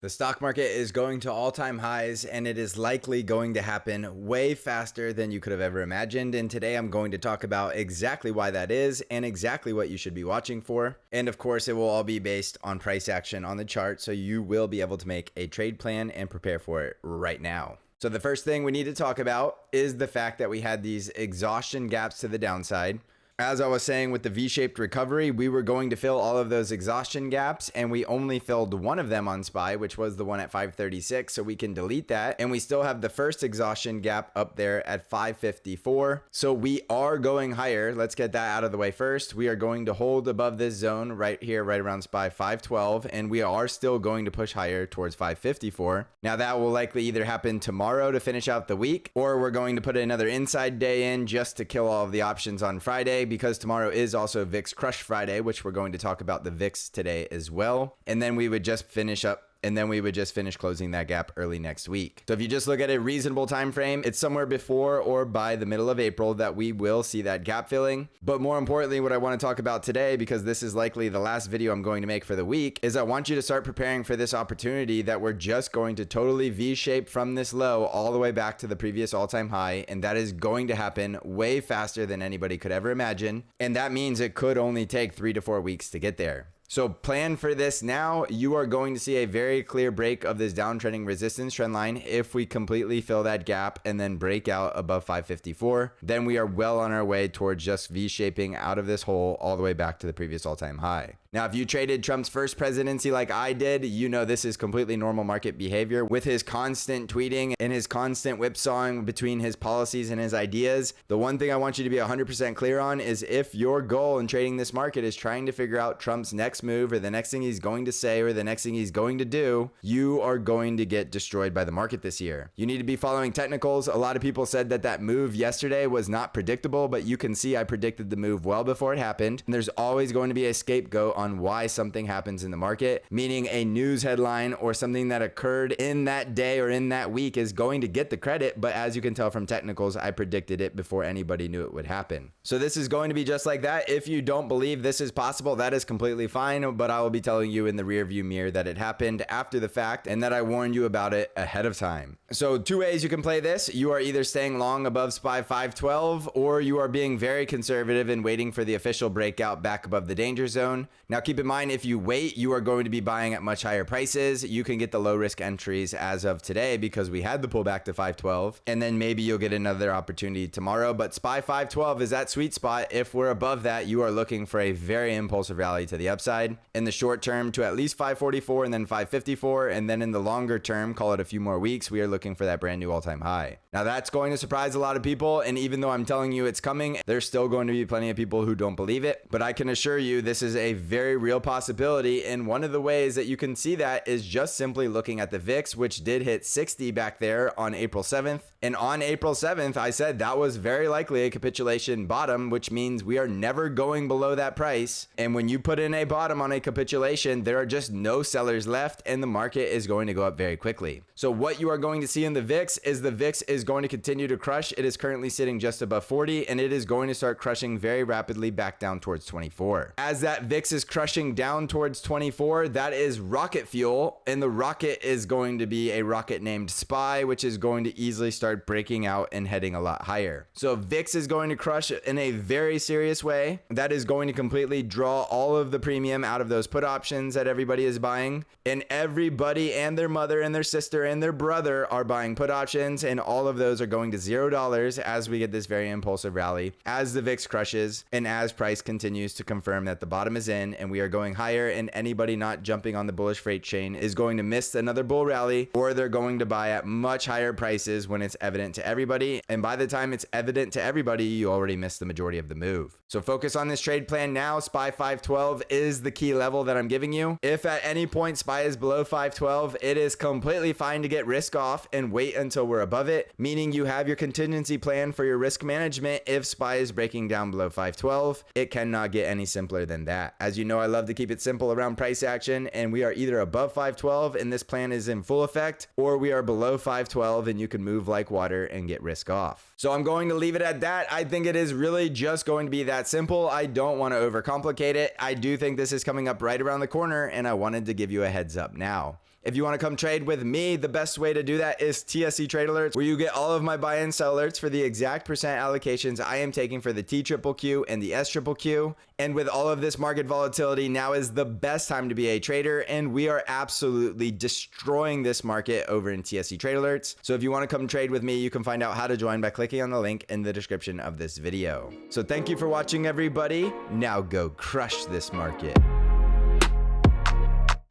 The stock market is going to all-time highs, and it is likely going to happen way faster than you could have ever imagined. And today I'm going to talk about exactly why that is and exactly what you should be watching for. And of course, it will all be based on price action on the chart, so you will be able to make a trade plan and prepare for it right now. So the first thing we need to talk about is the fact that we had these exhaustion gaps to the downside. As I was saying, with the V-shaped recovery, we were going to fill all of those exhaustion gaps, and we only filled one of them on SPY, which was the one at 536, so we can delete that. And we still have the first exhaustion gap up there at 554. So we are going higher. Let's get that out of the way first. We are going to hold above this zone right here, right around SPY 512, and we are still going to push higher towards 554. Now that will likely either happen tomorrow to finish out the week, or we're going to put another inside day in just to kill all of the options on Friday, because tomorrow is also VIX Crush Friday, which we're going to talk about the VIX today as well. And then we would just finish closing that gap early next week. So if you just look at a reasonable time frame, it's somewhere before or by the middle of April that we will see that gap filling. But more importantly, what I want to talk about today, because this is likely the last video I'm going to make for the week, is I want you to start preparing for this opportunity that we're just going to totally V-shape from this low all the way back to the previous all-time high. And that is going to happen way faster than anybody could ever imagine. And that means it could only take 3 to 4 weeks to get there. So plan for this now. You are going to see a very clear break of this downtrending resistance trend line if we completely fill that gap and then break out above 554. Then we are well on our way towards just V-shaping out of this hole all the way back to the previous all-time high. Now, if you traded Trump's first presidency like I did, you know this is completely normal market behavior. With his constant tweeting and his constant whipsawing between his policies and his ideas, the one thing I want you to be 100% clear on is if your goal in trading this market is trying to figure out Trump's next move or the next thing he's going to say or the next thing he's going to do, you are going to get destroyed by the market this year. You need to be following technicals. A lot of people said that that move yesterday was not predictable, but you can see I predicted the move well before it happened. And there's always going to be a scapegoat on why something happens in the market, meaning a news headline or something that occurred in that day or in that week is going to get the credit. But as you can tell from technicals, I predicted it before anybody knew it would happen. So this is going to be just like that. If you don't believe this is possible, that is completely fine, but I will be telling you in the rearview mirror that it happened after the fact and that I warned you about it ahead of time. So 2 ways you can play this. You are either staying long above SPY 512 or you are being very conservative and waiting for the official breakout back above the danger zone. Now keep in mind, if you wait, you are going to be buying at much higher prices. You can get the low risk entries as of today because we had the pullback to 512, and then maybe you'll get another opportunity tomorrow. But SPY 512 is that sweet spot. If we're above that, you are looking for a very impulsive rally to the upside in the short term to at least 544 and then 554. And then in the longer term, call it a few more weeks, we are looking for that brand new all-time high. Now that's going to surprise a lot of people. And even though I'm telling you it's coming, there's still going to be plenty of people who don't believe it. But I can assure you this is a very real possibility. And one of the ways that you can see that is just simply looking at the VIX, which did hit 60 back there on April 7th. And on April 7th, I said that was very likely a capitulation bottom, which means we are never going below that price. And when you put in a bottom on a capitulation, there are just no sellers left and the market is going to go up very quickly. So what you are going to see in the VIX is the VIX is going to continue to crush. It is currently sitting just above 40 and it is going to start crushing very rapidly back down towards 24. As that VIX is crushing down towards 24, that is rocket fuel, and the rocket is going to be a rocket named SPY, which is going to easily start breaking out and heading a lot higher. So VIX is going to crush in a very serious way. That is going to completely draw all of the premium out of those put options that everybody is buying, and everybody and their mother and their sister and their brother are buying put options, and all of those are going to $0 as we get this very impulsive rally as the VIX crushes and as price continues to confirm that the bottom is in and we are going higher, and anybody not jumping on the bullish freight chain is going to miss another bull rally, or they're going to buy at much higher prices when it's evident to everybody. And by the time it's evident to everybody, you already missed the majority of the move. So focus on this trade plan now. SPY 512 is the key level that I'm giving you. If at any point SPY is below 512, it is completely fine to get risk off and wait until we're above it, meaning you have your contingency plan for your risk management. If SPY is breaking down below 512, it cannot get any simpler than that. As you know, I love to keep it simple around price action, and we are either above 512 and this plan is in full effect, or we are below 512 and you can move like water and get risk off. So I'm going to leave it at that. I think it is really just going to be that simple. I don't want to overcomplicate it. I do think this is coming up right around the corner, and I wanted to give you a heads up now. If you want to come trade with me, the best way to do that is TSC Trade Alerts, where you get all of my buy and sell alerts for the exact percent allocations I am taking for the TQQQ and the SQQQ. And with all of this market volatility, now is the best time to be a trader, and we are absolutely destroying this market over in TSC Trade Alerts. So if you want to come trade with me, you can find out how to join by clicking on the link in the description of this video. So thank you for watching, everybody. Now go crush this market.